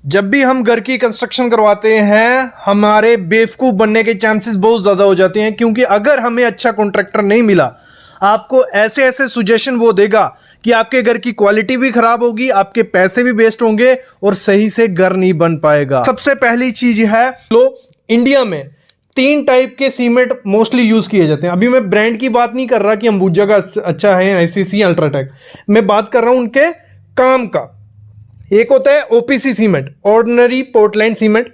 जब भी हम घर की कंस्ट्रक्शन करवाते हैं हमारे बेवकूफ़ बनने के चांसेस बहुत ज़्यादा हो जाते हैं, क्योंकि अगर हमें अच्छा कॉन्ट्रैक्टर नहीं मिला, आपको ऐसे ऐसे सुजेशन वो देगा कि आपके घर की क्वालिटी भी खराब होगी, आपके पैसे भी वेस्ट होंगे और सही से घर नहीं बन पाएगा। सबसे पहली चीज है, लो इंडिया में 3 टाइप के सीमेंट मोस्टली यूज किए जाते हैं। अभी मैं ब्रांड की बात नहीं कर रहा कि अंबुजा का अच्छा है, आईसीसी, अल्ट्राटेक, मैं बात कर रहा हूं उनके काम का। एक होता है OPC cement, ordinary Portland cement,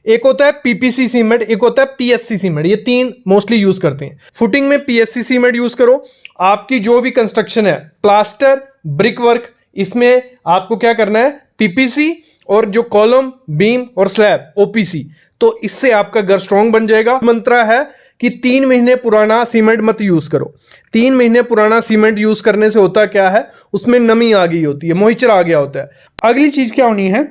एक होता है पीपीसी सीमेंट, एक होता है पीएससी सीमेंट। ये 3 मोस्टली यूज करते हैं। फुटिंग में पीएससी सीमेंट यूज करो। आपकी जो भी कंस्ट्रक्शन है, प्लास्टर, ब्रिक वर्क, इसमें आपको क्या करना है, पीपीसी, और जो कॉलम, बीम और स्लैब ओपीसी। तो इससे आपका घर स्ट्रॉन्ग बन जाएगा। मंत्र है कि 3 महीने पुराना सीमेंट मत यूज करो। 3 महीने पुराना सीमेंट यूज करने से होता क्या है, उसमें नमी आ गई होती है, मॉइस्चर आ गया होता है। अगली चीज क्या होनी है,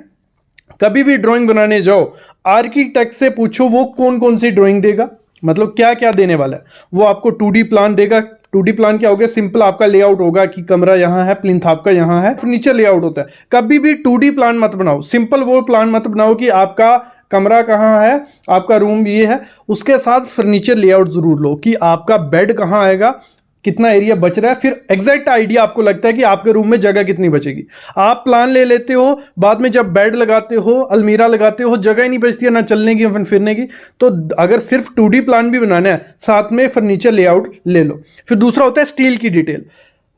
कभी भी ड्राइंग बनाने जाओ, आर्किटेक्ट से पूछो वो कौन कौन सी ड्राइंग देगा, मतलब क्या क्या देने वाला है। वो आपको 2D प्लान देगा। 2D प्लान क्या होगा, सिंपल आपका लेआउट होगा कि कमरा यहां है, प्लिंथ आपका यहां है, फर्नीचर लेआउट होता है। कभी भी 2D प्लान मत बनाओ, सिंपल वो प्लान मत बनाओ कि आपका कमरा कहाँ है, आपका रूम ये है, उसके साथ फर्नीचर लेआउट जरूर लो कि आपका बेड कहाँ आएगा, कितना एरिया बच रहा है, फिर एग्जैक्ट आइडिया आपको लगता है कि आपके रूम में जगह कितनी बचेगी। आप प्लान ले लेते हो, बाद में जब बेड लगाते हो, अलमीरा लगाते हो, जगह ही नहीं बचती है ना चलने की फिरने की। तो अगर सिर्फ 2D प्लान भी बनाना है, साथ में फर्नीचर लेआउट ले लो। फिर दूसरा होता है स्टील की डिटेल।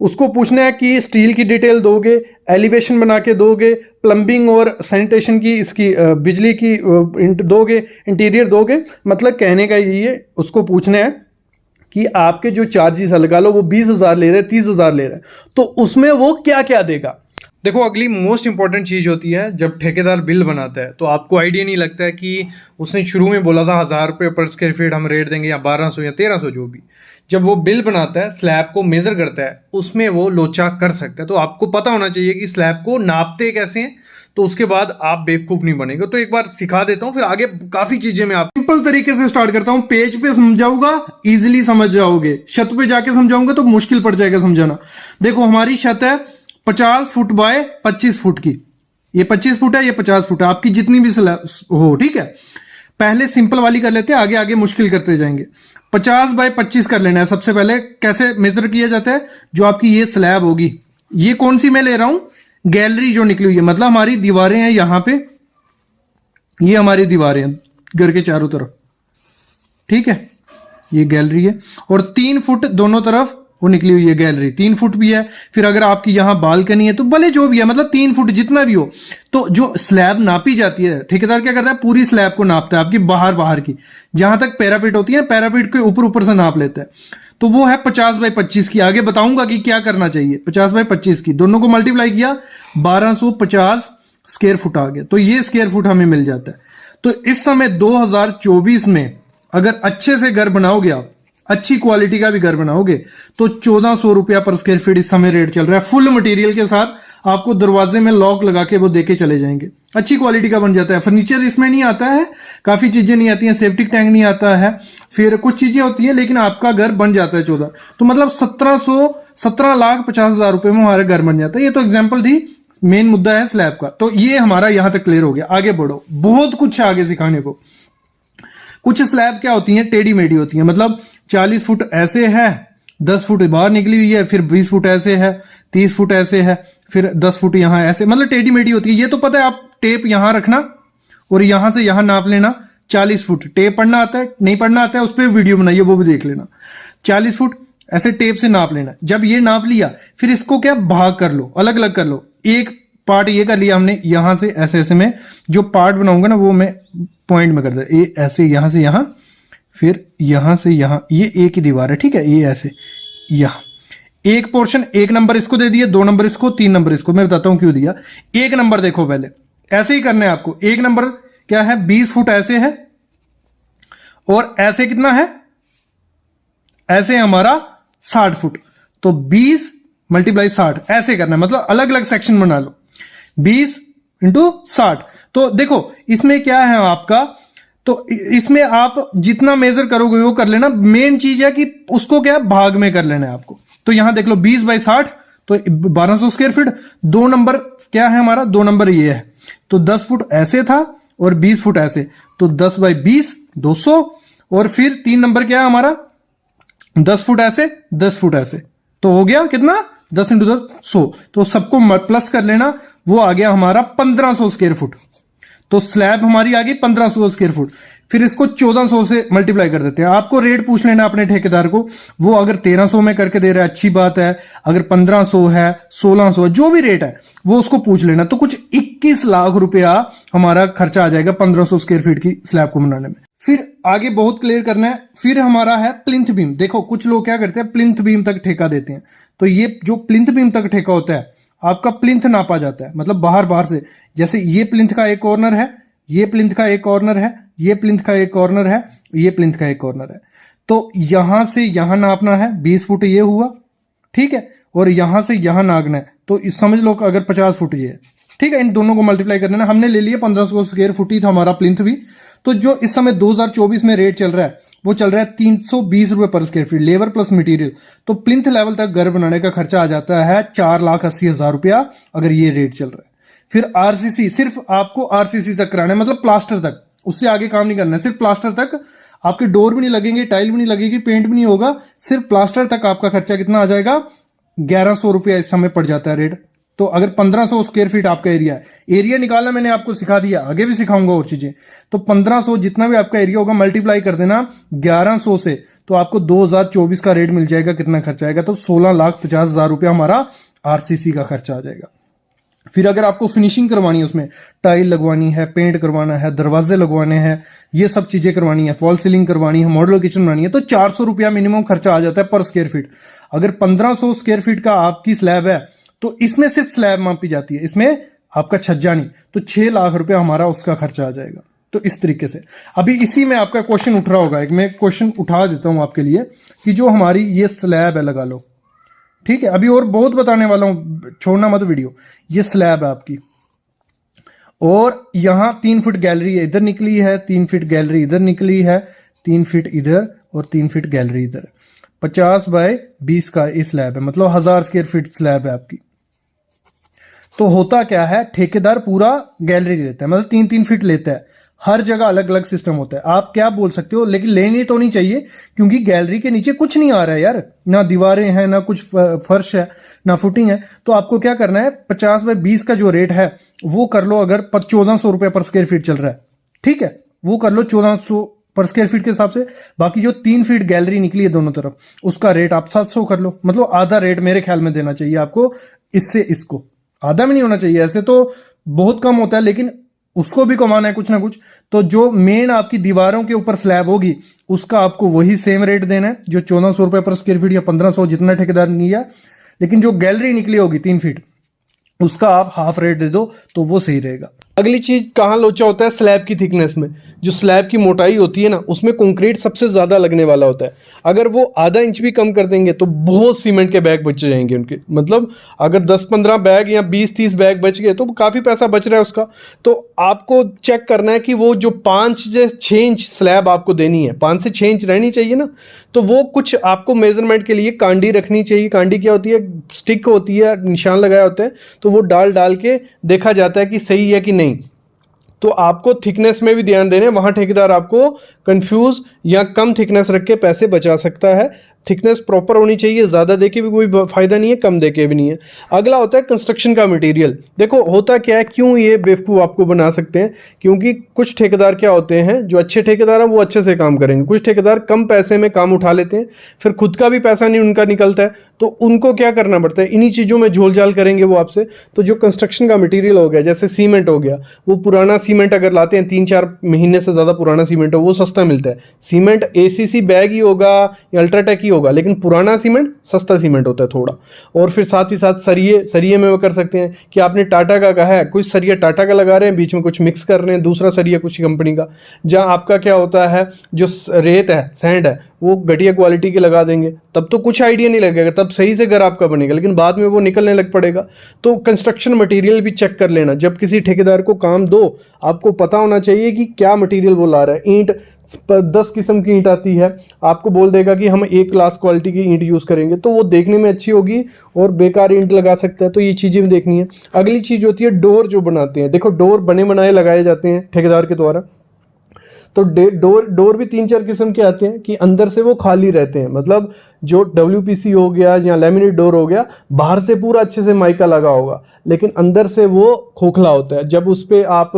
उसको पूछना है कि स्टील की डिटेल दोगे, एलिवेशन बना के दोगे, प्लम्बिंग और सैनिटेशन की, इसकी बिजली की दोगे, इंटीरियर दोगे। मतलब कहने का यही है, उसको पूछना है कि आपके जो चार्जेस है, लगा लो वो 20,000 ले रहे हैं, 30,000 ले रहे हैं, तो उसमें वो क्या क्या देगा। देखो, अगली मोस्ट इंपॉर्टेंट चीज होती है, जब ठेकेदार बिल बनाता है तो आपको आइडिया नहीं लगता है कि उसने शुरू में बोला था 1000 रुपये पर स्क्वायर फीट हम रेट देंगे, या 1200 या 1300, जो भी। जब वो बिल बनाता है, स्लैब को मेजर करता है, उसमें वो लोचा कर सकता है। तो आपको पता होना चाहिए कि स्लैब को नापते कैसे हैं, तो उसके बाद आप बेवकूफ नहीं बनेगा। तो एक बार सिखा देता हूं, फिर आगे काफी चीजें मैं आप सिंपल तरीके से स्टार्ट करता हूं। पेज पे समझाऊंगा, इजीली समझ जाओगे। छत पे जाके समझाऊंगा तो मुश्किल पड़ जाएगा समझाना। देखो, हमारी छत है 50 फुट बाय 25 फुट की। ये 25 फुट है, ये 50 फुट है, आपकी जितनी भी स्लैब हो, ठीक है। पहले सिंपल वाली कर लेते हैं, आगे आगे मुश्किल करते जाएंगे। 50 बाय 25 कर लेना है। सबसे पहले कैसे मेजर किया जाता है, जो आपकी ये स्लैब होगी, ये कौन सी मैं ले रहा हूं, गैलरी जो निकली हुई है, मतलब हमारी दीवारें हैं यहां पे, ये हमारी दीवारें हैं घर के चारों तरफ, ठीक है, ये गैलरी है। और 3 फुट दोनों तरफ वो निकली हुई है गैलरी, 3 फुट भी है। फिर अगर आपकी यहां बालकनी है तो भले जो भी है, मतलब 3 फुट जितना भी हो। तो जो स्लैब नापी जाती है, ठेकेदार क्या करता है, पूरी स्लैब को नापता है, आपकी बाहर की जहां तक पैरापीट होती है, पैरापीट के ऊपर से नाप लेता है। तो वो है 50 बाय 25 की। आगे बताऊंगा कि क्या करना चाहिए। 50 बाय 25 की, दोनों को मल्टीप्लाई किया, 1250 स्क्वायर फुट आ गया। तो ये स्क्वायर फुट हमें मिल जाता है। तो इस समय 2024 में अगर अच्छे से घर बनाओगे, आप अच्छी क्वालिटी का भी घर बनाओगे, तो 1400 रुपया पर स्क्वायर फीट इस समय रेट चल रहा है। फुल मटेरियल के साथ आपको दरवाजे में लॉक लगा के वो देके चले जाएंगे। अच्छी क्वालिटी का बन जाता है। फर्नीचर इसमें नहीं आता है, काफी चीजें नहीं आती हैं, सेप्टिक टैंक नहीं आता है, फिर कुछ चीजें होती हैं, लेकिन आपका घर बन जाता है 14। तो मतलब 17,50,000 रुपए में हमारा घर बन जाता है। ये तो एग्जाम्पल थी, मेन मुद्दा है स्लैब का। तो ये हमारा यहां तक क्लियर हो गया। आगे बढ़ो, बहुत कुछ है आगे सिखाने को। कुछ स्लैब क्या होती हैं, टेढ़ी मेढ़ी होती हैं, मतलब 40 फुट ऐसे है, 10 फुट बाहर निकली हुई है, फिर 20 फुट ऐसे है, 30 फुट ऐसे है, फिर 10 फुट यहां ऐसे, मतलब टेढ़ी मेढ़ी होती है। ये तो पता है, आप टेप यहां रखना और यहां से यहां नाप लेना। 40 फुट टेप पढ़ना आता है, नहीं पढ़ना आता है उस पर वीडियो बनाइए, वो भी देख लेना। 40 फुट ऐसे टेप से नाप लेना। जब ये नाप लिया, फिर इसको क्या भाग कर लो, अलग अलग कर लो। एक पार्ट ये कर लिया हमने, यहां से ऐसे ऐसे में जो पार्ट बनाऊंगा ना, वो मैं पॉइंट में कर दे, ये ऐसे यहां से यहां, फिर यहां से यहां, ये एक ही दीवार है, ठीक है, ये ऐसे यहां एक पोर्शन, 1 नंबर इसको दे दिया, 2 नंबर इसको, 3 नंबर इसको। मैं बताता हूं क्यों दिया। 1 नंबर देखो, पहले ऐसे ही करना है आपको। 1 नंबर क्या है, 20 फुट ऐसे है, और ऐसे कितना है, ऐसे हमारा 60 फुट। तो 20 × 60 ऐसे करना है, मतलब अलग अलग सेक्शन बना लो। 20 × 60। तो देखो इसमें क्या है आपका, तो इसमें आप जितना मेजर करोगे वो कर लेना। मेन चीज है कि उसको क्या भाग में कर लेना है आपको। तो यहां देख लो 20 बाय 60, तो 1200 स्क्वायर फीट। 2 नंबर क्या है हमारा, 2 नंबर ये है, तो 10 फुट ऐसे था और 20 फुट ऐसे, तो 10 बाई 20 200। और फिर 3 नंबर क्या है हमारा, 10 फुट ऐसे 10 फुट ऐसे, तो हो गया कितना, 10 इंटू 10 100। तो सबको प्लस कर लेना, वो आ गया हमारा 1500 स्क्वायर फुट। तो स्लैब हमारी आ गई 1500 स्क्वायर फुट। फिर इसको 1400 से मल्टीप्लाई कर देते हैं। आपको रेट पूछ लेना अपने ठेकेदार को, वो अगर 1300 में करके दे रहा है अच्छी बात है, अगर 1500 है 1600 है, जो भी रेट है वो उसको पूछ लेना। तो कुछ 21 लाख रुपया हमारा खर्चा आ जाएगा 1500 स्क्वायर फीट की स्लैब को बनाने में। फिर आगे बहुत क्लियर करना है। फिर हमारा है प्लिंथ बीम। देखो कुछ लोग क्या करते हैं, प्लिंथ बीम तक ठेका देते हैं। तो ये जो प्लिंथ बीम तक ठेका होता है, आपका प्लिंथ नापा जाता है, मतलब बाहर से, जैसे ये प्लिंथ का एक कॉर्नर है, ये प्लिंथ का एक कॉर्नर है, ये प्लिंथ का एक कॉर्नर है, ये प्लिंथ का एक कॉर्नर है। तो यहां से यहां नापना है, 20 फुट ये हुआ, ठीक है, और यहां से यहां नापना है, तो इस समझ लो अगर 50 फुट ये है, ठीक है। इन दोनों को मल्टीप्लाई कर देना। हमने ले लिया 1500 स्क्वायर फुट ही था हमारा प्लिंथ भी। तो जो इस समय 2024 में रेट चल रहा है, वो चल रहा है 320 रुपए पर square feet, labour plus material. तो प्लिंथ लेवल तक घर बनाने का खर्चा आ जाता है 4,80,000 रुपया, अगर ये रेट चल रहा है। फिर आरसीसी, सिर्फ आपको आरसीसी तक कराना है, मतलब प्लास्टर तक, उससे आगे काम नहीं करना है, सिर्फ प्लास्टर तक। आपके डोर भी नहीं लगेंगे, टाइल भी नहीं लगेगी, पेंट भी नहीं होगा, सिर्फ प्लास्टर तक आपका खर्चा कितना आ जाएगा, 1100 रुपया इस समय पड़ जाता है रेट। तो अगर 1500 स्क्वायर फीट आपका एरिया है, एरिया निकालना मैंने आपको सिखा दिया, आगे भी सिखाऊंगा और चीजें। तो 1500 जितना भी आपका एरिया होगा मल्टीप्लाई कर देना 1100 से, तो आपको 2024 का रेट मिल जाएगा। कितना खर्चा आएगा, तो 16,50,000 रुपया हमारा आरसीसी का खर्चा आ जाएगा। फिर अगर आपको फिनिशिंग करवानी है, उसमें टाइल लगवानी है, पेंट करवाना है, दरवाजे लगवाने हैं, ये सब चीजें करवानी है, फॉल सीलिंग करवानी है, मॉडल किचन बनानी है, तो 400 रुपया मिनिमम खर्चा आ जाता है पर स्क्वायर फीट। अगर 1500 स्क्वायर फीट का आपकी स्लैब है, तो इसमें सिर्फ स्लैब मापी जाती है, इसमें आपका छज्जा नहीं, तो 6 लाख रुपया हमारा उसका खर्चा आ जाएगा। तो इस तरीके से अभी इसी में आपका क्वेश्चन उठ रहा होगा, एक मैं क्वेश्चन उठा देता हूं आपके लिए, कि जो हमारी ये स्लैब है, लगा लो, ठीक है, अभी और बहुत बताने वाला हूं, छोड़ना मत वीडियो। ये स्लैब है आपकी, और यहां 3 फीट गैलरी इधर निकली है, 3 फीट गैलरी इधर निकली है, 3 फीट इधर और 3 फीट गैलरी इधर। 50 बाय 20 का ये स्लैब है, मतलब 1000 स्क्वायर फीट स्लैब है आपकी। तो होता क्या है, ठेकेदार पूरा गैलरी लेता है, मतलब 3-3 फीट लेता है, हर जगह अलग अलग सिस्टम होता है। आप क्या बोल सकते हो, लेकिन लेनी तो नहीं चाहिए, क्योंकि गैलरी के नीचे कुछ नहीं आ रहा है यार, ना दीवारें हैं, ना कुछ फर्श है, ना फुटिंग है। तो आपको क्या करना है, 50 बाय 20 का जो रेट है वो कर लो, अगर 1400 रुपये पर स्क्वायर फीट चल रहा है, ठीक है, वो कर लो 1400 पर स्क्वायर फीट के हिसाब से। बाकी जो 3 फीट गैलरी निकली है दोनों तरफ, उसका रेट आप 700 कर लो, मतलब आधा रेट मेरे ख्याल में देना चाहिए आपको, इससे इसको आधा भी नहीं होना चाहिए, ऐसे तो बहुत कम होता है, लेकिन उसको भी कमाना है कुछ ना कुछ। तो जो मेन आपकी दीवारों के ऊपर स्लैब होगी, उसका आपको वही सेम रेट देना है, जो 1400 रुपये पर स्क्वायर फीट या 1500, जितना ठेकेदार नहीं है। लेकिन जो गैलरी निकली होगी 3 फीट, उसका आप हाफ रेट दे दो, तो वो सही रहेगा। अगली चीज कहाँ लोचा होता है, स्लैब की थिकनेस में। जो स्लैब की मोटाई होती है ना, उसमें कंक्रीट सबसे ज्यादा लगने वाला होता है। अगर वो आधा इंच भी कम कर देंगे तो बहुत सीमेंट के बैग बच जाएंगे उनके, मतलब अगर 10-15 बैग या 20-30 बैग बच गए तो काफी पैसा बच रहा है उसका। तो आपको चेक करना है कि वो जो 5 से 6 इंच स्लैब आपको देनी है, 5 से 6 इंच रहनी चाहिए ना, तो वो कुछ आपको मेजरमेंट के लिए कांडी रखनी चाहिए। कांडी क्या होती है, स्टिक होती है, निशान लगाया होता है, तो वो डाल के देखा जाता है कि सही है कि नहीं। तो आपको थिकनेस में भी ध्यान देना है, वहां ठेकेदार आपको कंफ्यूज या कम थिकनेस रख के पैसे बचा सकता है। थिकनेस प्रॉपर होनी चाहिए, ज़्यादा देके भी कोई फ़ायदा नहीं है, कम देके भी नहीं है। अगला होता है कंस्ट्रक्शन का मटेरियल। देखो होता क्या है, क्यों ये बेवकूफ़ आपको बना सकते हैं, क्योंकि कुछ ठेकेदार क्या होते हैं, जो अच्छे ठेकेदार हैं वो अच्छे से काम करेंगे, कुछ ठेकेदार कम पैसे में काम उठा लेते हैं, फिर खुद का भी पैसा नहीं उनका निकलता है, तो उनको क्या करना पड़ता है, इन्हीं चीज़ों में झोल झाल करेंगे वो आपसे। तो जो कंस्ट्रक्शन का मटेरियल हो गया, जैसे सीमेंट हो गया, वो पुराना सीमेंट अगर लाते हैं, 3-4 महीने से ज़्यादा पुराना सीमेंट हो, वो सस्ता मिलता है। सीमेंट ACC बैग ही होगा या अल्ट्राटेक ही होगा, लेकिन पुराना सीमेंट सस्ता सीमेंट होता है थोड़ा। और फिर साथ ही साथ सरिये में वो कर सकते हैं कि आपने टाटा का कहा है, कुछ सरिया टाटा का लगा रहे हैं, बीच में कुछ मिक्स कर रहे हैं, दूसरा सरिया कुछ कंपनी का। जहाँ आपका क्या होता है, जो रेत है, सैंड है, वो घटिया क्वालिटी के लगा देंगे, तब तो कुछ आइडिया नहीं लगेगा, तब सही से घर आपका बनेगा, लेकिन बाद में वो निकलने लग पड़ेगा। तो कंस्ट्रक्शन मटेरियल भी चेक कर लेना, जब किसी ठेकेदार को काम दो आपको पता होना चाहिए कि क्या मटेरियल वो ला रहा है। ईंट 10 किस्म की ईंट आती है, आपको बोल देगा कि हम एक क्लास क्वालिटी की ईंट यूज़ करेंगे, तो वो देखने में अच्छी होगी और बेकार ईंट लगा सकता है। तो ये चीज़ें भी देखनी है। अगली चीज़ होती है डोर जो बनाते हैं। देखो डोर बने बनाए लगाए जाते हैं ठेकेदार के द्वारा, तो डोर भी 3-4 किस्म के आते हैं कि अंदर से वो खाली रहते हैं, मतलब जो WPC हो गया या लैमिनेट डोर हो गया, बाहर से पूरा अच्छे से माइका लगा होगा लेकिन अंदर से वो खोखला होता है। जब उस पर आप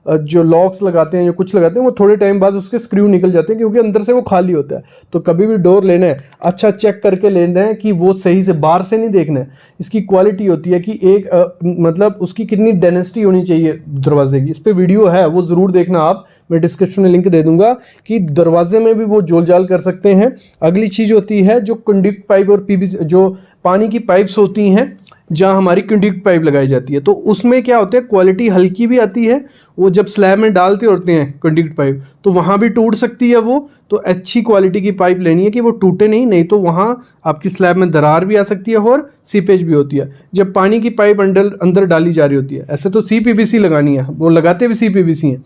जो लॉक्स लगाते हैं या कुछ लगाते हैं वो थोड़े टाइम बाद उसके स्क्रू निकल जाते हैं क्योंकि अंदर से वो खाली होता है। तो कभी भी डोर लेना है अच्छा चेक करके लेना है कि वो सही से, बाहर से नहीं देखना है। इसकी क्वालिटी होती है कि एक मतलब उसकी कितनी डेंसिटी होनी चाहिए दरवाजे की, इस पर वीडियो है वो ज़रूर देखना आप, मैं डिस्क्रिप्शन में लिंक दे दूंगा कि दरवाजे में भी वो जोल जाल कर सकते हैं। अगली चीज़ होती है जो कंडक्ट पाइप और PVC जो पानी की पाइप्स होती हैं जहाँ हमारी कंडक्ट पाइप लगाई जाती है, तो उसमें क्या होता है क्वालिटी हल्की भी आती है। वो जब स्लैब में डालते होते हैं कंडक्ट पाइप तो वहाँ भी टूट सकती है वो, तो अच्छी क्वालिटी की पाइप लेनी है कि वो टूटे नहीं तो वहाँ आपकी स्लैब में दरार भी आ सकती है और सीपेज भी होती है जब पानी की पाइप अंदर डाली जा रही होती है। ऐसे तो CPVC लगानी है, वो लगाते भी CPVC हैं,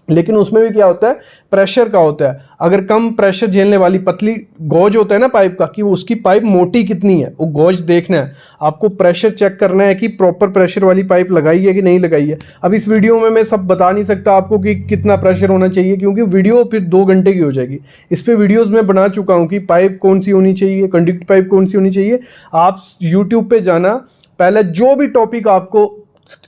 लेकिन उसमें भी क्या होता है प्रेशर का होता है। अगर कम प्रेशर झेलने वाली पतली गॉज होता है ना पाइप का, कि उसकी पाइप मोटी कितनी है वो गॉज देखना है आपको, प्रेशर चेक करना है कि प्रॉपर प्रेशर वाली पाइप लगाई है कि नहीं लगाई है। अब इस वीडियो में मैं सब बता नहीं सकता आपको कि कितना प्रेशर होना चाहिए क्योंकि वीडियो फिर 2 घंटे की हो जाएगी। इस पर वीडियोज़ मैं बना चुका हूँ कि पाइप कौन सी होनी चाहिए, कंडक्ट पाइप कौन सी होनी चाहिए। आप यूट्यूब पर जाना, पहले जो भी टॉपिक आपको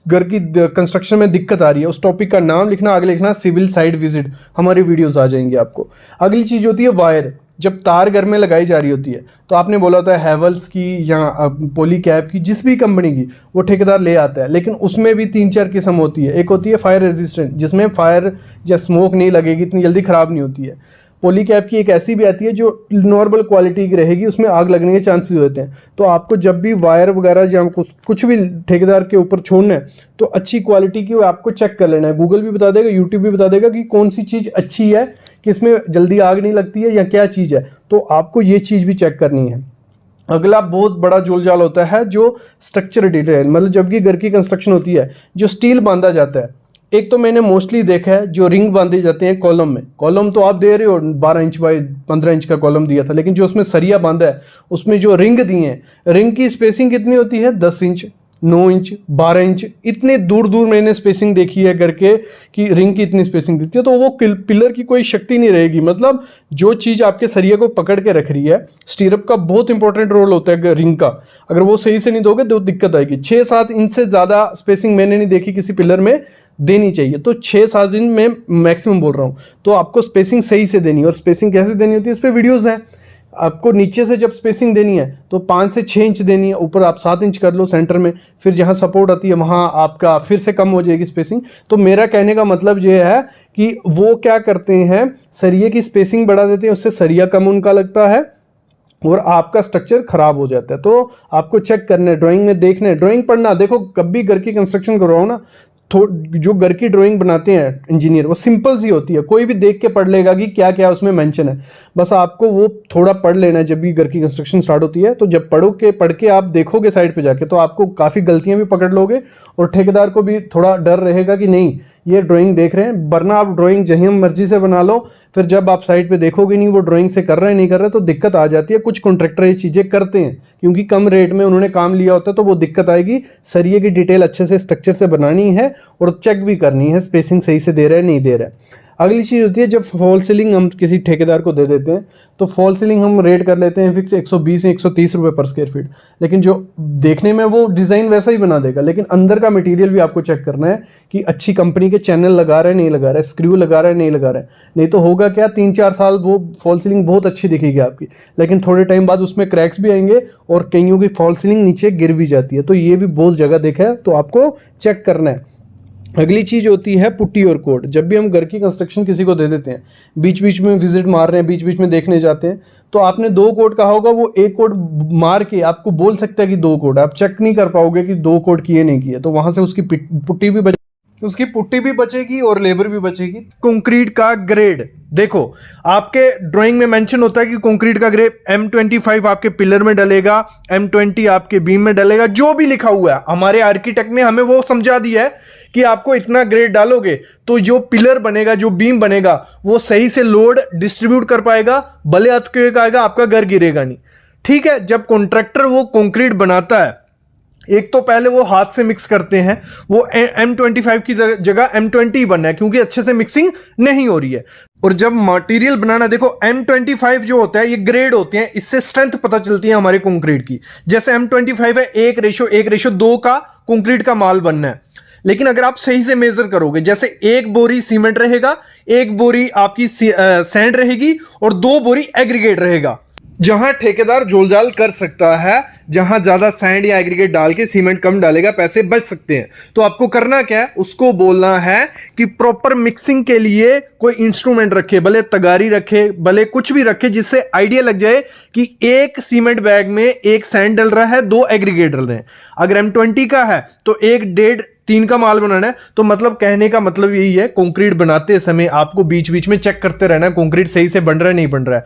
घर की कंस्ट्रक्शन में दिक्कत आ रही है उस टॉपिक का नाम लिखना, आगे लिखना सिविल साइट विजिट, हमारी वीडियोस आ जाएंगी आपको। अगली चीज़ होती है वायर। जब तार घर में लगाई जा रही होती है तो आपने बोला होता है हैवल्स की या पॉलीकैब की, जिस भी कंपनी की, वो ठेकेदार ले आता है, लेकिन उसमें भी 3-4 किस्म होती है। एक होती है फायर रेजिस्टेंट जिसमें फायर या स्मोक नहीं लगेगी, इतनी जल्दी ख़राब नहीं होती है। पॉलीकैब की एक ऐसी भी आती है जो नॉर्मल क्वालिटी की रहेगी, उसमें आग लगने के चांसेस होते हैं। तो आपको जब भी वायर वगैरह या कुछ भी ठेकेदार के ऊपर छोड़ना है तो अच्छी क्वालिटी की आपको चेक कर लेना है। गूगल भी बता देगा, यूट्यूब भी बता देगा कि कौन सी चीज़ अच्छी है, कि इसमें जल्दी आग नहीं लगती है या क्या चीज़ है, तो आपको ये चीज़ भी चेक करनी है। अगला बहुत बड़ा जोलजाल होता है जो स्ट्रक्चर डिटेल, मतलब जब की घर की कंस्ट्रक्शन होती है जो स्टील बांधा जाता है। एक तो मैंने मोस्टली देखा है जो रिंग बांधे जाते हैं कॉलम में, कॉलम तो आप दे रहे हो 12 इंच बाई 15 इंच का कॉलम दिया था, लेकिन जो उसमें सरिया बांधा है उसमें जो रिंग दिए हैं, रिंग की स्पेसिंग कितनी होती है 10 इंच, 9 इंच, 12 इंच, इतने दूर दूर मैंने स्पेसिंग देखी है करके कि रिंग की इतनी स्पेसिंग दिखती है। तो वो पिलर की कोई शक्ति नहीं रहेगी, मतलब जो चीज़ आपके सरिया को पकड़ के रख रही है। स्टीरअप का बहुत इंपॉर्टेंट रोल होता है रिंग का, अगर वो सही से नहीं दोगे तो दिक्कत आएगी। 6-7 इंच से ज़्यादा स्पेसिंग मैंने नहीं देखी किसी पिलर में देनी चाहिए, तो 6-7 दिन में मैक्सिमम बोल रहा हूँ। तो आपको स्पेसिंग सही से देनी है, और स्पेसिंग कैसे देनी होती है इस पर वीडियोज़ हैं। आपको नीचे से जब स्पेसिंग देनी है तो 5 से 6 इंच देनी है, ऊपर आप 7 इंच कर लो सेंटर में, फिर जहाँ सपोर्ट आती है वहाँ आपका फिर से कम हो जाएगी स्पेसिंग। तो मेरा कहने का मतलब ये है कि वो क्या करते हैं, सरिये की स्पेसिंग बढ़ा देते हैं, उससे सरिया कम उनका लगता है और आपका स्ट्रक्चर खराब हो जाता है। तो आपको चेक करना है, ड्राइंग में देखना है, ड्राइंग पढ़ना। देखो कभी घर की कंस्ट्रक्शन करवाओ ना, जो घर की ड्राइंग बनाते हैं इंजीनियर वो सिंपल सी होती है, कोई भी देख के पढ़ लेगा कि क्या क्या उसमें मेंशन है। बस आपको वो थोड़ा पढ़ लेना है जब भी घर की कंस्ट्रक्शन स्टार्ट होती है। तो जब पढ़ के आप देखोगे साइड पे जाके तो आपको काफ़ी गलतियां भी पकड़ लोगे, और ठेकेदार को भी थोड़ा डर रहेगा कि नहीं ये ड्राइंग देख रहे हैं। वरना आप ड्राइंग जहीं मर्जी से बना लो, फिर जब आप साइड पे देखोगे नहीं वो ड्राइंग से कर रहे हैं नहीं कर रहे, तो दिक्कत आ जाती है। कुछ कॉन्ट्रैक्टर ये चीज़ें करते हैं क्योंकि कम रेट में उन्होंने काम लिया होता है, तो वो दिक्कत आएगी। सरिये की डिटेल अच्छे से स्ट्रक्चर से बनानी है और चेक भी करनी है स्पेसिंग सही से दे रहा है नहीं दे रहा है। अगली चीज़ होती है जब फॉल सीलिंग हम किसी ठेकेदार को दे देते हैं तो फॉल सीलिंग हम रेट कर लेते हैं फिक्स 120 से 130 रुपये पर स्क्वायर फीट, लेकिन जो देखने में वो डिज़ाइन वैसा ही बना देगा, लेकिन अंदर का मटेरियल भी आपको चेक करना है कि अच्छी कंपनी के चैनल लगा रहा है नहीं लगा रहा है, स्क्रू लगा रहा है नहीं लगा रहा है। नहीं तो होगा क्या, 3-4 साल वो फॉल सीलिंग बहुत अच्छी दिखेगी आपकी, लेकिन थोड़े टाइम बाद उसमें क्रैक्स भी आएंगे और कईयों की फॉल सीलिंग नीचे गिर भी जाती है। तो ये भी बहुत जगह देखा है, तो आपको चेक करना है। अगली चीज़ होती है पुट्टी और कोड। जब भी हम घर की कंस्ट्रक्शन किसी को दे देते हैं, बीच बीच में विजिट मार रहे हैं, बीच बीच में देखने जाते हैं, तो आपने 2 कोड कहा होगा, वो 1 कोड मार के आपको बोल सकता है कि 2 कोड, आप चेक नहीं कर पाओगे कि 2 कोड किए नहीं किए, तो वहाँ से उसकी पुट्टी भी बचेगी और लेबर भी बचेगी। कंक्रीट का ग्रेड, देखो आपके ड्राइंग में मेंशन होता है कि कंक्रीट का ग्रेड M25 आपके पिलर में डलेगा, M20 आपके बीम में डलेगा, जो भी लिखा हुआ है हमारे आर्किटेक्ट ने हमें वो समझा दिया है कि आपको इतना ग्रेड डालोगे तो जो पिलर बनेगा, जो बीम बनेगा, वो सही से लोड डिस्ट्रीब्यूट कर पाएगा, भले अर्थक्वेक आएगा आपका घर गिरेगा नहीं। ठीक है, जब कॉन्ट्रैक्टर वो कंक्रीट बनाता है, एक तो पहले वो हाथ से मिक्स करते हैं, वो M25 की जगह M20 बनना है क्योंकि अच्छे से मिक्सिंग नहीं हो रही है। और जब मटेरियल बनाना, देखो M25 जो होता है ये ग्रेड होते हैं, इससे स्ट्रेंथ पता चलती है हमारे कंक्रीट की। जैसे M25 है 1:1:2 का कंक्रीट का माल बनना है, लेकिन अगर आप सही से मेजर करोगे, जैसे 1 बोरी सीमेंट रहेगा, 1 बोरी आपकी सैंड रहेगी और 2 बोरी एग्रीगेट रहेगा। जहां ठेकेदार जोलजाल कर सकता है, जहां ज्यादा सैंड या एग्रीगेट डाल के सीमेंट कम डालेगा, पैसे बच सकते हैं। तो आपको करना क्या है, उसको बोलना है कि प्रॉपर मिक्सिंग के लिए कोई इंस्ट्रूमेंट रखे, भले तगारी रखे, भले कुछ भी रखे, जिससे आइडिया लग जाए कि एक सीमेंट बैग में 1 सैंड डल रहा है, 2 एग्रीगेट डल रहे हैं। अगर M20 का है तो 1.5-3 का माल बनाना है। तो मतलब कहने का मतलब यही है, कंक्रीट बनाते समय आपको बीच बीच में चेक करते रहना है कंक्रीट सही से बन रहा है नहीं बन रहा है।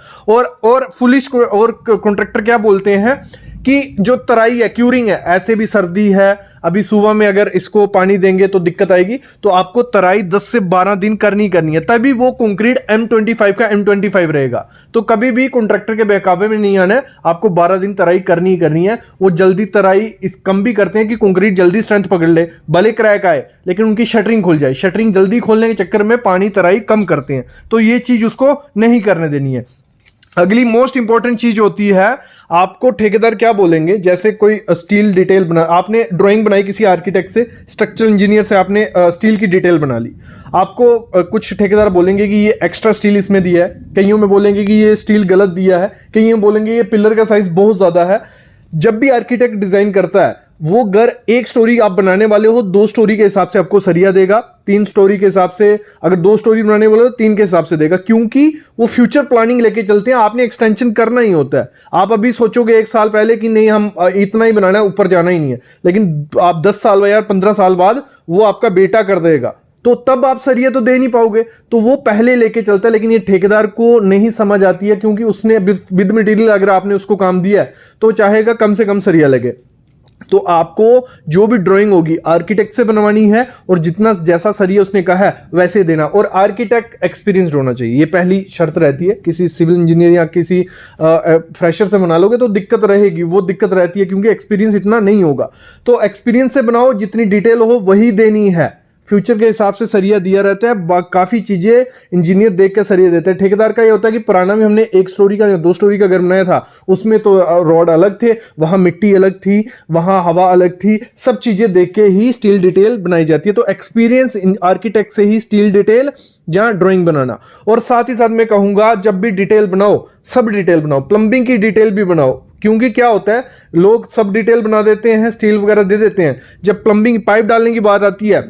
और फुलिश और कॉन्ट्रैक्टर क्या बोलते हैं कि जो तराई है, क्यूरिंग है, ऐसे भी सर्दी है, अभी सुबह में अगर इसको पानी देंगे तो दिक्कत आएगी, तो आपको तराई 10 से 12 दिन करनी है, तभी वो कंक्रीट M25 का M25 रहेगा। तो कभी भी कॉन्ट्रैक्टर के बहकावे में नहीं आना है, आपको 12 दिन तराई करनी है। वो जल्दी तराई इस कम भी करते हैं कि कंक्रीट जल्दी स्ट्रेंथ पकड़ ले, भले क्रैक आए लेकिन उनकी शटरिंग खुल जाए। शटरिंग जल्दी खोलने के चक्कर में पानी तराई कम करते हैं, तो ये चीज उसको नहीं करने देनी है। अगली मोस्ट इंपॉर्टेंट चीज होती है, आपको ठेकेदार क्या बोलेंगे, जैसे कोई स्टील डिटेल बना, आपने ड्राइंग बनाई किसी आर्किटेक्ट से, स्ट्रक्चरल इंजीनियर से आपने स्टील की डिटेल बना ली, आपको कुछ ठेकेदार बोलेंगे कि ये एक्स्ट्रा स्टील इसमें दिया है, कईयों में बोलेंगे कि ये स्टील गलत दिया है, कईयों में बोलेंगे ये पिलर का साइज बहुत ज्यादा है। जब भी आर्किटेक्ट डिजाइन करता है, वो घर 1 स्टोरी आप बनाने वाले हो, 2 स्टोरी के हिसाब से आपको सरिया देगा, 3 स्टोरी के हिसाब से, अगर 2 स्टोरी बनाने वाले हो 3 के हिसाब से देगा, क्योंकि वो फ्यूचर प्लानिंग लेके चलते हैं। आपने एक्सटेंशन करना ही होता है। आप अभी सोचोगे 1 साल पहले कि नहीं हम इतना ही बनाना है, ऊपर जाना ही नहीं है, लेकिन आप 10 साल या 15 साल बाद वो आपका बेटा कर देगा, तो तब आप सरिया तो दे नहीं पाओगे, तो वो पहले लेके चलता है। लेकिन ये ठेकेदार को नहीं समझ आती है, क्योंकि उसने विद मटेरियल अगर आपने उसको काम दिया है तो चाहेगा कम से कम सरिया लगे। तो आपको जो भी ड्राइंग होगी आर्किटेक्ट से बनवानी है, और जितना जैसा सरिया उसने कहा है वैसे देना, और आर्किटेक्ट एक्सपीरियंस्ड होना चाहिए, ये पहली शर्त रहती है। किसी सिविल इंजीनियर या किसी फ्रेशर से बना लोगे तो दिक्कत रहेगी, वो दिक्कत रहती है क्योंकि एक्सपीरियंस इतना नहीं होगा। तो एक्सपीरियंस से बनाओ, जितनी डिटेल हो वही देनी है। फ्यूचर के हिसाब से सरिया दिया रहता है, काफ़ी चीज़ें इंजीनियर देख के सरिया देते हैं। ठेकेदार का ये होता है कि पुराना में हमने 1 स्टोरी का या 2 स्टोरी का घर बनाया था, उसमें तो रॉड अलग थे, वहाँ मिट्टी अलग थी, वहाँ हवा अलग थी, सब चीज़ें देख के ही स्टील डिटेल बनाई जाती है। तो एक्सपीरियंस आर्किटेक्ट से ही स्टील डिटेल या ड्राइंग बनाना। और साथ ही साथ मैं कहूँगा, जब भी डिटेल बनाओ, सब डिटेल बनाओ, प्लम्बिंग की डिटेल भी बनाओ, क्योंकि क्या होता है लोग सब डिटेल बना देते हैं, स्टील वगैरह दे देते हैं, जब प्लम्बिंग पाइप डालने की बात आती है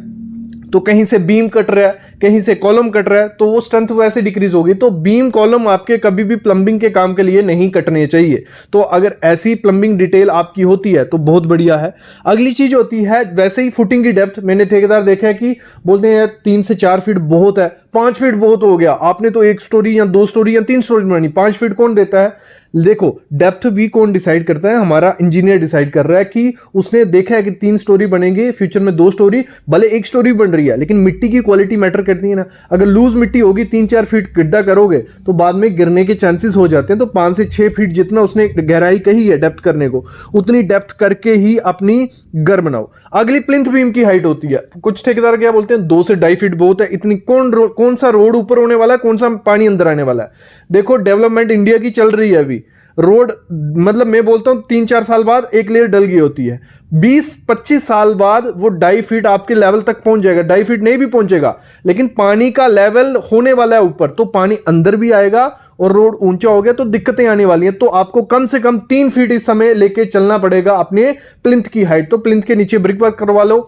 तो कहीं से बीम कट रहा है, कहीं से कॉलम कट रहा है, तो वो स्ट्रेंथ वैसे डिक्रीज होगी। तो बीम कॉलम आपके कभी भी प्लम्बिंग के काम के लिए नहीं कटने चाहिए। तो अगर ऐसी प्लम्बिंग डिटेल आपकी होती है तो बहुत बढ़िया है। अगली चीज होती है वैसे ही फुटिंग की डेप्थ। मैंने ठेकेदार देखा है कि बोलते हैं 3 से 4 फीट बहुत है, 5 फीट बहुत हो गया, आपने तो 1 स्टोरी या 2 स्टोरी या 3 स्टोरी बनानी, 5 फीट कौन देता है? देखो डेप्थ भी कौन डिसाइड करता है? हमारा इंजीनियर डिसाइड कर रहा है कि उसने देखा है कि 3 स्टोरी बनेंगे, फ्यूचर में 2 स्टोरी, भले 1 स्टोरी बन रही है, लेकिन मिट्टी की क्वालिटी मैटर करती है ना। अगर लूज मिट्टी होगी, 3-4 फीट गड्ढा करोगे तो बाद में गिरने के चांसेस हो जाते हैं। तो 5 से 6 फीट जितना उसने गहराई कही है डेप्थ करने को, उतनी डेप्थ करके ही अपनी घर बनाओ। अगली प्लिंथ बीम की हाइट होती है। कुछ ठेकेदार क्या बोलते हैं 2 से 2.5 फीट बहुत है, इतनी कौन सा रोड ऊपर होने वाला है, कौन सा पानी अंदर आने वाला है। देखो डेवलपमेंट इंडिया की चल रही है अभी, रोड मतलब मैं बोलता हूं 3-4 साल बाद एक लेयर डल गई होती है, 20-25 साल बाद वो 2.5 फीट आपके लेवल तक पहुंच जाएगा। 2.5 फीट नहीं भी पहुंचेगा, लेकिन पानी का लेवल होने वाला है ऊपर, तो पानी अंदर भी आएगा और रोड ऊंचा हो गया तो दिक्कतें आने वाली हैं। तो आपको कम से कम 3 फीट इस समय लेके चलना पड़ेगा अपने प्लिंथ की हाइट। तो प्लिंथ के नीचे ब्रिक वर्क करवा लो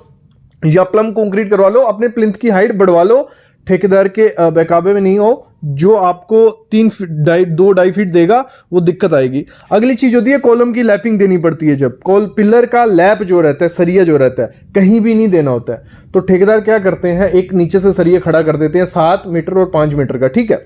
या प्लम कंक्रीट करवा लो, अपने प्लिंथ की हाइट बढ़वा लो, ठेकेदार के बेकाबे में नहीं हो। जो आपको 2-2.5 फीट देगा वो दिक्कत आएगी। अगली चीज होती है कॉलम की लैपिंग देनी पड़ती है। जब पिलर का लैप जो रहता है, सरिया जो रहता है, कहीं भी नहीं देना होता है, तो ठेकेदार क्या करते हैं, एक नीचे से सरिया खड़ा कर देते हैं 7 मीटर और 5 मीटर का, ठीक है।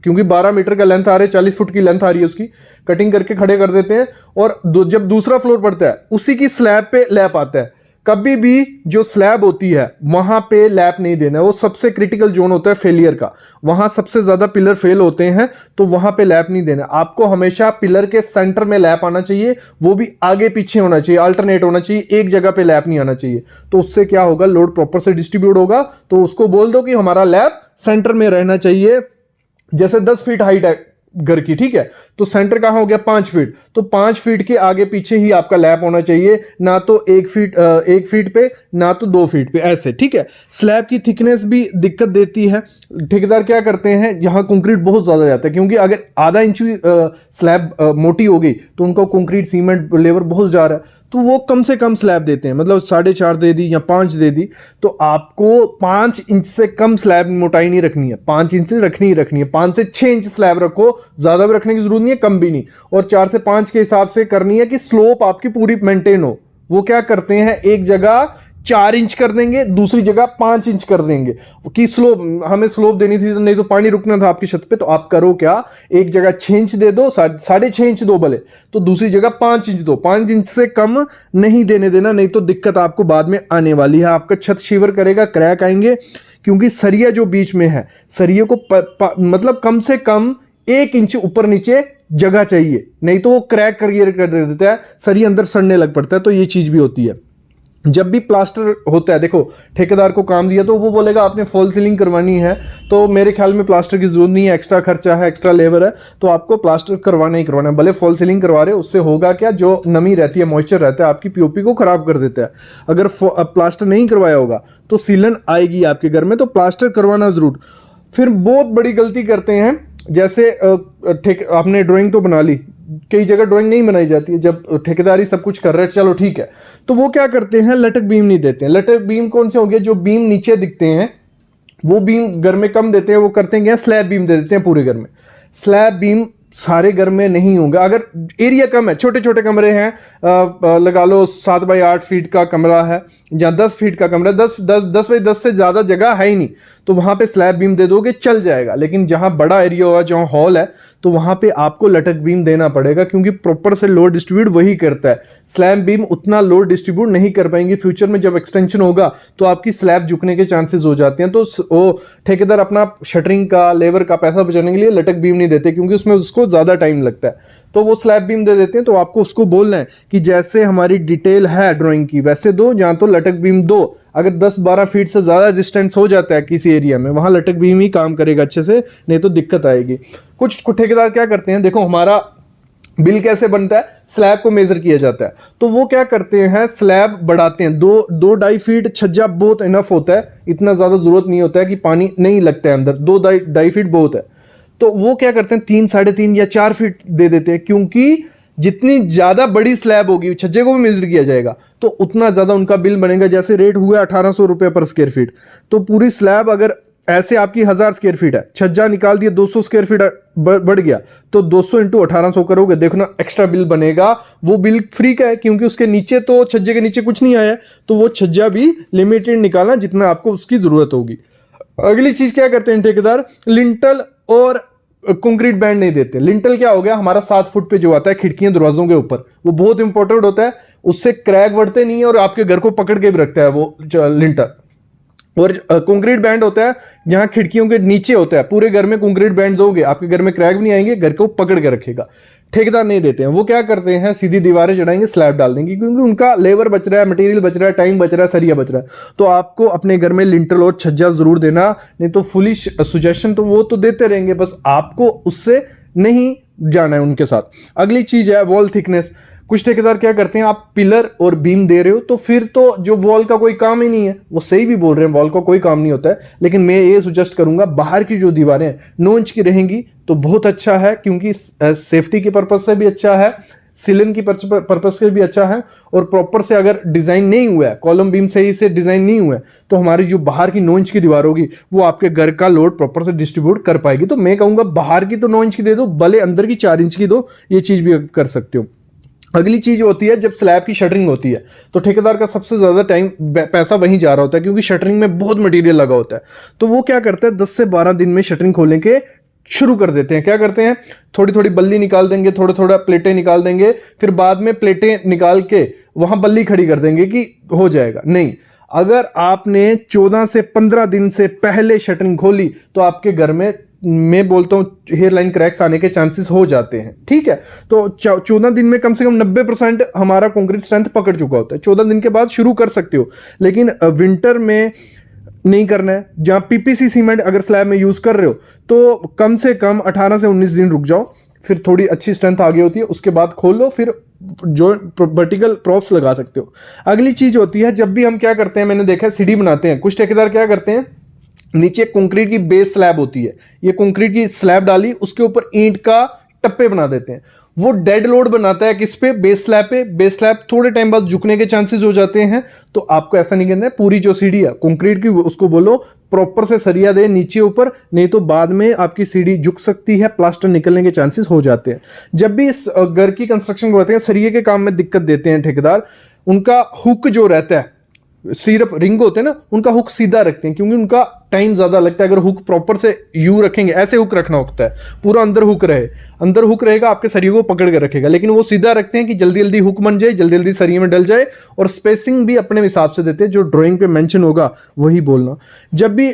क्योंकि 12 मीटर का लेंथ आ रहा है, 40 फुट की लेंथ आ रही है, उसकी कटिंग करके खड़े कर देते हैं। और जब दूसरा फ्लोर पड़ता है उसी की स्लैब पे लैप आता है। कभी भी जो स्लैब होती है वहां पे लैप नहीं देना है, वो सबसे क्रिटिकल जोन होता है फेलियर का, वहां सबसे ज्यादा पिलर फेल होते हैं, तो वहां पे लैप नहीं देना। आपको हमेशा पिलर के सेंटर में लैप आना चाहिए, वो भी आगे पीछे होना चाहिए, अल्टरनेट होना चाहिए, एक जगह पे लैप नहीं आना चाहिए। तो उससे क्या होगा, लोड प्रॉपर से डिस्ट्रीब्यूट होगा। तो उसको बोल दो कि हमारा लैप सेंटर में रहना चाहिए। जैसे 10 फीट हाइट है घर की, ठीक है, तो सेंटर कहां हो गया 5 फीट, तो 5 फीट के आगे पीछे ही आपका लैप होना चाहिए, ना तो 1 फीट पे, ना तो 2 फीट पे, ऐसे, ठीक है। स्लैब की थिकनेस भी दिक्कत देती है। ठेकेदार क्या करते हैं, यहाँ कंक्रीट बहुत ज्यादा जाता है, क्योंकि अगर आधा इंच भी स्लैब मोटी हो गई तो उनका कंक्रीट सीमेंट लेबर बहुत जा रहा है, तो वो कम से कम स्लैब देते हैं, मतलब 4.5 दे दी या 5 दे दी। तो आपको 5 इंच से कम स्लैब मोटाई नहीं रखनी है, 5 इंच रखनी ही रखनी है। 5 से 6 इंच स्लैब रखो, ज्यादा भी रखने की जरूरत नहीं है, कम भी नहीं। और 4 से 5 के हिसाब से करनी है कि स्लोप आपकी पूरी मेंटेन हो। वो क्या करते हैं, एक जगह 4 इंच कर देंगे, दूसरी जगह 5 इंच कर देंगे कि स्लोप, हमें स्लोप देनी थी, तो नहीं तो पानी रुकना था आपकी छत पे, तो आप करो क्या, एक जगह 6 इंच दे दो, 6.5 इंच दो भले, तो दूसरी जगह 5 इंच दो। 5 इंच से कम नहीं देने देना, नहीं तो दिक्कत आपको बाद में आने वाली है। आपका छत शिवर करेगा, क्रैक आएंगे, क्योंकि सरिया जो बीच में है, सरिये को मतलब कम से कम 1 इंच ऊपर नीचे जगह चाहिए, नहीं तो वो क्रैक कर देता है, सरिया अंदर सड़ने लग पड़ता है। तो ये चीज भी होती है। जब भी प्लास्टर होता है, देखो ठेकेदार को काम दिया तो वो बोलेगा आपने फॉल सीलिंग करवानी है, तो मेरे ख्याल में प्लास्टर की जरूरत नहीं है, एक्स्ट्रा खर्चा है, एक्स्ट्रा लेबर है, तो आपको प्लास्टर करवाना ही करवाना है। भले फॉल सीलिंग करवा रहे हो, उससे होगा क्या, जो नमी रहती है, मॉइस्चर रहता है, आपकी पीओपी को खराब कर देता है। अगर प्लास्टर नहीं करवाया होगा तो सीलन आएगी आपके घर में, तो प्लास्टर करवाना जरूर। फिर बहुत बड़ी गलती करते हैं, जैसे आपने ड्राइंग तो बना ली, कई जगह ड्राइंग नहीं बनाई जाती है, जब ठेकेदारी सब कुछ कर रहे हैं, चलो ठीक है, तो वो क्या करते हैं, लटक बीम नहीं देते हैं। लटक बीम कौन से हो गए, जो बीम नीचे दिखते हैं वो बीम घर में कम देते हैं, वो करते हैं स्लैब बीम दे देते हैं पूरे घर में। स्लैब बीम सारे घर में नहीं होंगे, अगर एरिया कम है, छोटे छोटे कमरे हैं, लगा लो 7 बाई 8 फीट का कमरा है या 10 फीट का कमरा, 10 बाई 10 से ज़्यादा जगह है ही नहीं, तो वहाँ पे स्लैब बीम दे दोगे चल जाएगा। लेकिन जहाँ बड़ा एरिया होगा, जहाँ हॉल है, तो वहाँ पे आपको लटक बीम देना पड़ेगा, क्योंकि प्रॉपर से लोड डिस्ट्रीब्यूट वही करता है। स्लैब बीम उतना लोड डिस्ट्रीब्यूट नहीं कर पाएंगे। फ्यूचर में जब एक्सटेंशन होगा तो आपकी स्लैब झुकने के चांसेस हो जाते हैं। तो वो ठेकेदार अपना शटरिंग का, लेबर का पैसा बचाने के लिए लटक बीम नहीं देते, क्योंकि उसमें उसको ज़्यादा टाइम लगता है, तो वो स्लैब बीम दे देते हैं। तो आपको उसको बोलना है कि जैसे हमारी डिटेल है ड्राइंग की वैसे दो, जहाँ तो लटक बीम दो। अगर 10-12 फीट से ज़्यादा डिस्टेंस हो जाता है किसी एरिया में, वहाँ लटक बीम ही काम करेगा अच्छे से, नहीं तो दिक्कत आएगी। कुछ ठेकेदार क्या करते हैं, देखो हमारा बिल कैसे बनता है, स्लैब को मेजर किया जाता है, तो वो क्या करते हैं, स्लैब बढ़ाते हैं। 2-2.5 फीट छज्जा बहुत इनफ होता है, इतना ज़्यादा ज़रूरत नहीं होता है कि पानी नहीं लगता है अंदर, 2-2.5 फीट बहुत है। तो वो क्या करते हैं 3-3.5 या 4 फीट दे देते हैं, क्योंकि जितनी ज़्यादा बड़ी स्लैब होगी, छज्जे को भी मेजर किया जाएगा, तो उतना ज़्यादा उनका बिल बनेगा। जैसे रेट हुआ 1800 रुपये पर स्क्वायर फीट, तो पूरी स्लैब अगर ऐसे आपकी 1000 स्क्वायर फीट है, छज्जा निकाल दिया 200 स्क्वायर फीट बढ़ गया, तो 200 × 1800 करोगे, देखो ना एक्स्ट्रा बिल बनेगा। वो बिल फ्री का है, क्योंकि उसके नीचे तो छज्जे के नीचे कुछ नहीं आया, तो वो छज्जा भी लिमिटेड निकालना जितना आपको उसकी ज़रूरत होगी। अगली चीज़ क्या करते हैं ठेकेदार, लिंटल और कंक्रीट बैंड नहीं देते। लिंटल क्या हो गया, हमारा 7 फुट पे जो आता है खिड़कियां दरवाजों के ऊपर, वो बहुत इंपॉर्टेंट होता है, उससे क्रैक बढ़ते नहीं है और आपके घर को पकड़ के भी रखता है वो लिंटल। और कंक्रीट बैंड होता है जहां खिड़कियों के नीचे होता है, पूरे घर में कंक्रीट बैंड दोगे आपके घर में क्रैक भी नहीं आएंगे, घर को पकड़ के रखेगा। ठेकेदार नहीं देते हैं, वो क्या करते हैं सीधी दीवारें चढ़ाएंगे, स्लैब डाल देंगे, क्योंकि उनका लेबर बच रहा है, मटेरियल बच रहा है, टाइम बच रहा है, सरिया बच रहा है। तो आपको अपने घर में लिंटल और छज्जा जरूर देना, नहीं तो फुलिश सुजेशन तो वो तो देते रहेंगे, बस आपको उससे नहीं जाना है उनके साथ। अगली चीज है वॉल थिकनेस। कुछ ठेकेदार क्या करते हैं, आप पिलर और बीम दे रहे हो तो फिर तो जो वॉल का कोई काम ही नहीं है, वो सही भी बोल रहे हैं, वॉल का कोई काम नहीं होता है, लेकिन मैं ये सुजेस्ट करूंगा बाहर की जो दीवारें 9 इंच की रहेंगी तो बहुत अच्छा है, क्योंकि सेफ्टी के पर्पज से भी अच्छा है, सीलन की पर्पज से भी अच्छा है, और प्रॉपर से अगर डिजाइन नहीं हुआ है, कॉलम बीम सही से डिजाइन नहीं हुआ है, तो हमारी जो बाहर की 9 इंच की दीवार होगी वो आपके घर का लोड प्रॉपर से डिस्ट्रीब्यूट कर पाएगी। तो मैं कहूंगा बाहर की तो 9 इंच की दे दो, भले अंदर की 4 इंच की दो, ये चीज भी कर सकते हो। अगली चीज होती है जब स्लैब की शटरिंग होती है, तो ठेकेदार का सबसे ज्यादा टाइम पैसा वहीं जा रहा होता है, क्योंकि शटरिंग में बहुत मटेरियल लगा होता है। तो वो क्या करता है 10 से 12 दिन में शटरिंग खोलने के शुरू कर देते हैं। क्या करते हैं, थोड़ी थोड़ी बल्ली निकाल देंगे, थोड़ा थोड़ा प्लेटें निकाल देंगे, फिर बाद में प्लेटें निकाल के वहां बल्ली खड़ी कर देंगे कि हो जाएगा। नहीं, अगर आपने 14 से 15 दिन से पहले शटरिंग खोली तो आपके घर में मैं बोलता हूं हेयर लाइन क्रैक्स आने के चांसेस हो जाते हैं। ठीक है, तो 14 दिन में कम से कम 90% हमारा कंक्रीट स्ट्रेंथ पकड़ चुका होता है। 14 दिन के बाद शुरू कर सकते हो, लेकिन विंटर में नहीं करना है। जहां पीपीसी सीमेंट अगर स्लैब में यूज कर रहे हो तो कम से कम 18 से 19 दिन रुक जाओ, फिर थोड़ी अच्छी स्ट्रेंथ आ गई होती है, उसके बाद खोल लो, फिर जो वर्टिकल प्रॉप्स लगा सकते हो। अगली चीज होती है, जब भी हम क्या करते हैं, मैंने देखा है सीढ़ी बनाते हैं, कुछ ठेकेदार क्या करते हैं, नीचे कंक्रीट की बेस स्लैब होती है, ये कंक्रीट की स्लैब डाली, उसके ऊपर ईंट का टप्पे बना देते हैं। वो डेड लोड बनाता है किस पे, बेस स्लैब पे। बेस स्लैब थोड़े टाइम बाद झुकने के चांसेस हो जाते हैं, तो आपको ऐसा नहीं करना है। पूरी जो सीढ़ी है कंक्रीट की, उसको बोलो प्रॉपर से सरिया दे नीचे ऊपर, नहीं तो बाद में आपकी सीढ़ी झुक सकती है, प्लास्टर निकलने के चांसेस हो जाते हैं। जब भी इस घर की कंस्ट्रक्शन करवाते हैं, सरिये के काम में दिक्कत देते हैं ठेकेदार, उनका हुक जो रहता है, सिर्फ रिंग होते हैं ना, उनका हुक सीधा रखते हैं, क्योंकि उनका टाइम ज्यादा लगता है। अगर हुक प्रॉपर से यू रखेंगे, ऐसे हुक रखना होता है, पूरा अंदर हुक रहे, अंदर हुक रहेगा, आपके सरिये को पकड़ के रखेगा, लेकिन वो सीधा रखते हैं कि जल्दी जल्दी हुक बन जाए, जल्दी जल्दी सरिये में डल जाए, और स्पेसिंग भी अपने हिसाब से देते हैं, जो ड्राइंग पे मेंशन होगा वही बोलना। जब भी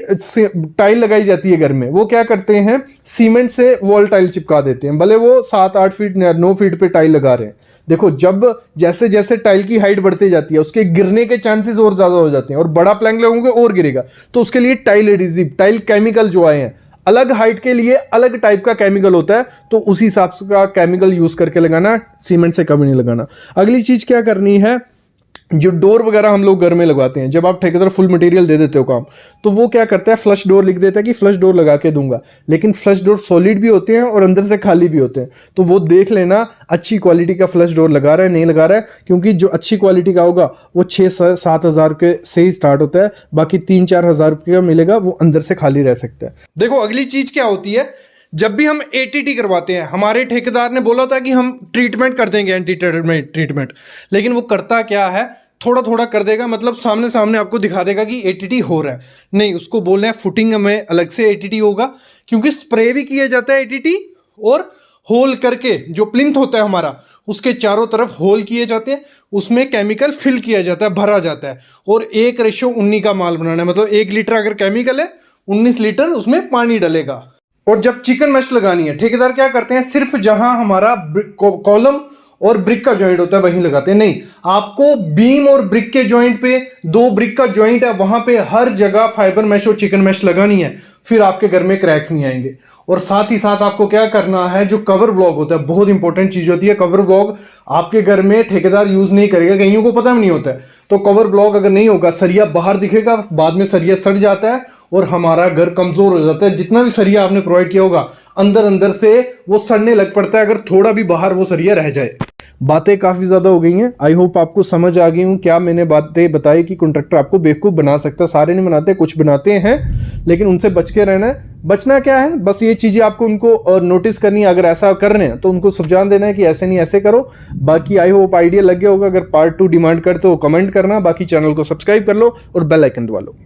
टाइल लगाई जाती है घर में, वो क्या करते हैं, सीमेंट से वॉल टाइल चिपका देते हैं, भले वो 7-8 फीट 9 फीट पे टाइल लगा रहे हैं। देखो, जब जैसे जैसे टाइल की हाइट बढ़ती जाती है, उसके गिरने के चांसेस और ज्यादा हो जाते हैं, और बड़ा प्लैंक लगोगे और गिरेगा। तो उसके लिए टाइल एडिसिव, टाइल केमिकल जो आए हैं, अलग हाइट के लिए अलग टाइप का केमिकल होता है, तो उसी हिसाब का केमिकल यूज करके लगाना, सीमेंट से कभी नहीं लगाना। अगली चीज क्या करनी है, जो डोर वगैरह हम लोग घर में लगवाते हैं, जब आप ठेकेदार फुल मटेरियल दे देते हो काम, तो वो क्या करता है, फ्लश डोर लिख देता है कि फ्लश डोर लगा के दूंगा, लेकिन फ्लश डोर सॉलिड भी होते हैं और अंदर से खाली भी होते हैं। तो वो देख लेना अच्छी क्वालिटी का फ्लश डोर लगा रहा है नहीं लगा रहा है, क्योंकि जो अच्छी क्वालिटी का होगा वो 6-7 हज़ार के से ही स्टार्ट होता है, बाकी 3-4 हज़ार रुपये का मिलेगा, वो अंदर से खाली रह सकता है। देखो, अगली चीज क्या होती है, जब भी हम एटीटी करवाते हैं, हमारे ठेकेदार ने बोला था कि हम ट्रीटमेंट कर देंगे, एंटी ट्रीटमेंट, लेकिन वो करता क्या है, थोड़ा थोड़ा कर देगा, मतलब सामने सामने आपको दिखा देगा कि एटीटी हो रहा है। नहीं, उसको बोलना है फुटिंग में अलग से एटीटी होगा, क्योंकि स्प्रे भी किया जाता है एटीटी, और होल करके जो प्लिंथ होता है हमारा, उसके चारों तरफ होल किए जाते हैं, उसमें केमिकल फिल किया जाता है, भरा जाता है, और 1:19 का माल बनाना है। मतलब 1 लीटर अगर केमिकल है, 19 लीटर उसमें पानी डलेगा। और जब चिकन मैश लगानी है, ठेकेदार क्या करते हैं, सिर्फ जहां हमारा कॉलम और ब्रिक का जॉइंट होता है वहीं लगाते हैं। नहीं, आपको बीम और ब्रिक के जॉइंट पे, 2 ब्रिक का जॉइंट है वहां पे हर जगह फाइबर मैश और चिकन मैश लगानी है, फिर आपके घर में क्रैक्स नहीं आएंगे। और साथ ही साथ आपको क्या करना है, जो कवर ब्लॉक होता है, बहुत इंपॉर्टेंट चीज होती है। कवर ब्लॉक आपके घर में ठेकेदार यूज नहीं करेगा, कईयों को पता भी नहीं होता है। तो कवर ब्लॉक अगर नहीं होगा, सरिया बाहर दिखेगा, बाद में सरिया सड़ जाता है और हमारा घर कमजोर हो जाता है। जितना भी सरिया आपने प्रोवाइड किया होगा, अंदर अंदर से वो सड़ने लग पड़ता है, अगर थोड़ा भी बाहर वो सरिया रह जाए। बातें काफ़ी ज़्यादा हो गई हैं, आई होप आपको समझ आ गई हूँ क्या मैंने बातें बताई कि कॉन्ट्रैक्टर आपको बेवकूफ़ बना सकता है। सारे नहीं बनाते, कुछ बनाते हैं, लेकिन उनसे बच के रहना है। बचना क्या है, बस ये चीज़ें आपको उनको नोटिस करनी है। अगर ऐसा कर रहे हैं तो उनको समझान देना है कि ऐसे नहीं ऐसे करो। बाकी आई होप आइडिया लग गया होगा। अगर पार्ट 2 डिमांड करते हो कमेंट करना, बाकी चैनल को सब्सक्राइब कर लो और बेल आइकन दबा लो।